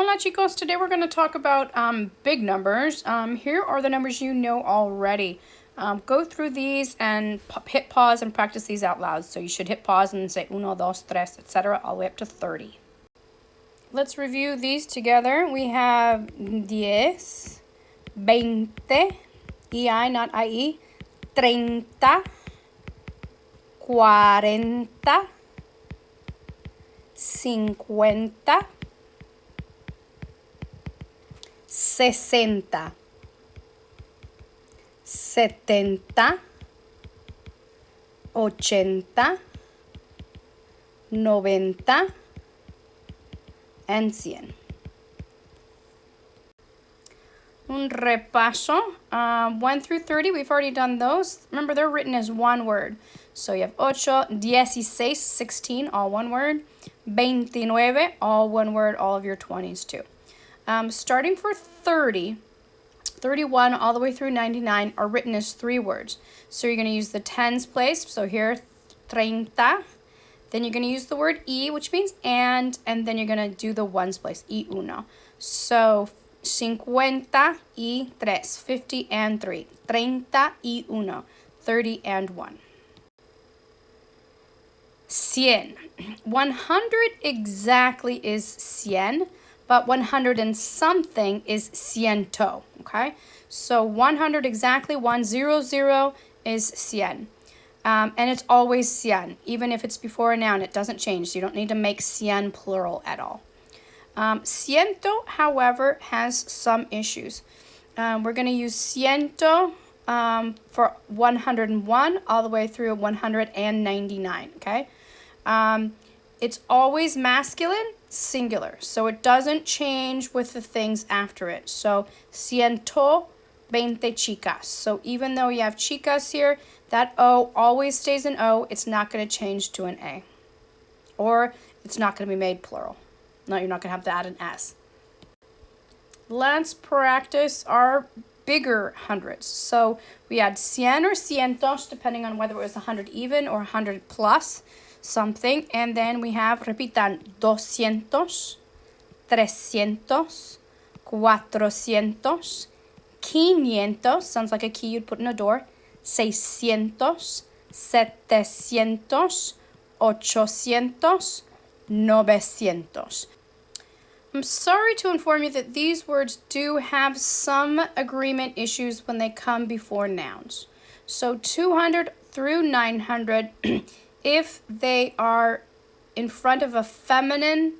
Hola chicos, today we're going to talk about big numbers. Here are the numbers you know already. Go through these and hit pause and practice these out loud. So you should hit pause and say uno, dos, tres, etc. all the way up to 30. Let's review these together. We have 10, 20, EI not IE, 30, 40, 50, 60, 70, 80, 90, and 100. Un repaso. 1 through 30, we've already done those. Remember, they're written as one word. So you have 8, 16, 16, all one word. 29, all one word, all of your 20s too. Starting for 30, 31 all the way through 99 are written as 3 words. So you're going to use the tens place. So here, 30. Then you're going to use the word y, which means and then you're going to do the ones place, y uno. So 50 y 3, 50 and 3, 30 y 1, 30 and 1. 100. 100 exactly is 100, but 100 and something is ciento, okay? So 100 exactly, 100 is 100. And it's always 100. Even if it's before a noun, it doesn't change. So you don't need to make 100 plural at all. Ciento, however, has some issues. We're going to use ciento for 101 all the way through 199, okay? It's always masculine, singular, so it doesn't change with the things after it. So 120 chicas. So even though you have chicas here, that O always stays an O. It's not going to change to an A. Or it's not going to be made plural. No, you're not going to have to add an S. Let's practice our bigger hundreds. So we had 100 or cientos, depending on whether it was 100 even or 100 plus something. And then we have, repitan, 200, 300, 400, 500, sounds like a key you'd put in a door, 600, 700, 800, 900. I'm sorry to inform you that these words do have some agreement issues when they come before nouns. So 200 through 900, if they are in front of a feminine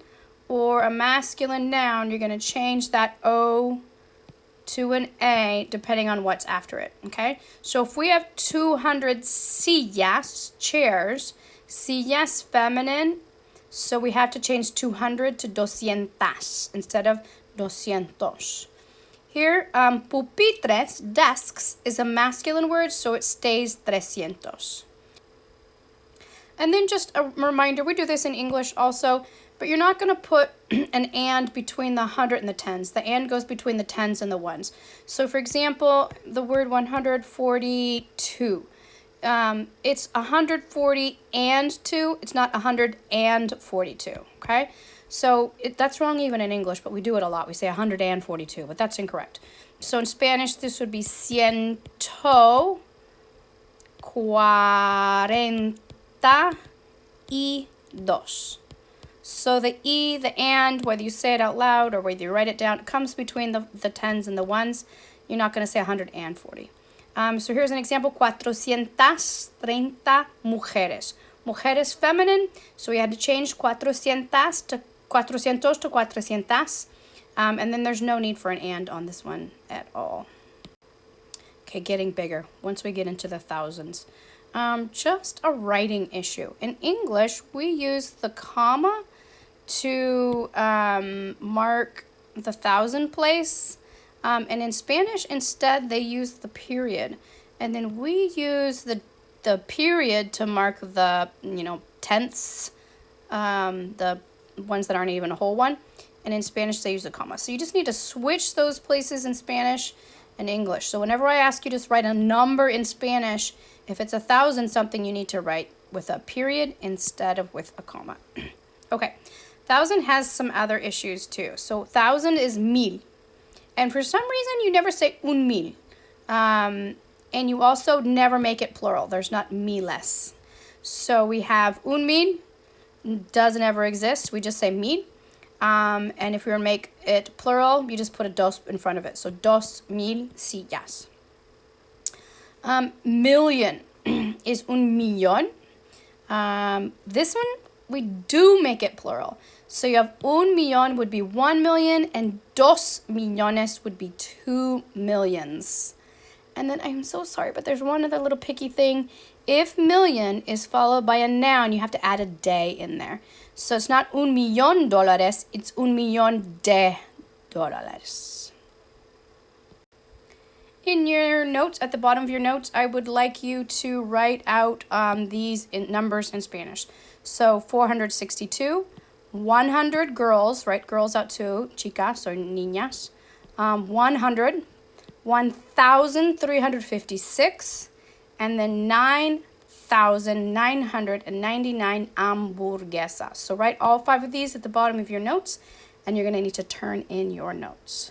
or a masculine noun, you're going to change that O to an A depending on what's after it, okay? So if we have 200 sillas, chairs, sillas feminine, so we have to change 200 to 200 instead of 200. Here, pupitres, desks, is a masculine word, so it stays 300. And then just a reminder, we do this in English also, but you're not going to put an and between the 100 and the tens. The and goes between the tens and the ones. So for example, the word 142. It's 140 and 2. It's not 142, okay? So that's wrong even in English, but we do it a lot. We say 142, but that's incorrect. So in Spanish, this would be 142. So the E, the and, whether you say it out loud or whether you write it down, it comes between the tens and the ones. You're not going to say 140. So here's an example, 430 mujeres. Mujeres feminine, so we had to change 400 to 400. And then there's no need for an and on this one at all. Okay, getting bigger once we get into the thousands. Just a writing issue. In English, we use the comma to mark the thousand place. And in Spanish, instead, they use the period. And then we use the period to mark the, tenths, the ones that aren't even a whole one. And in Spanish, they use a comma. So you just need to switch those places in Spanish and English. So whenever I ask you to write a number in Spanish, if it's 1,000 something, you need to write with a period instead of with a comma. Okay, 1,000 has some other issues too. So 1,000 is mil. And for some reason, you never say un mil. And you also never make it plural. There's not miles. So we have un mil, doesn't ever exist. We just say mil. And if we were to make it plural, you just put a dos in front of it. So 2,000 sillas. Million is un millón. This one, we do make it plural. So you have un millón would be 1 million and dos millones would be 2 millions. And then I'm so sorry, but there's one other little picky thing. If million is followed by a noun, you have to add a de in there. So it's not un millón dólares, it's un millón de dólares. In your notes, at the bottom of your notes, I would like you to write out these numbers in Spanish. So 462, 100 girls, write girls out too, chicas or niñas. 100, 1,356, and then 9,999 hamburguesas. So write all 5 of these at the bottom of your notes, and you're going to need to turn in your notes.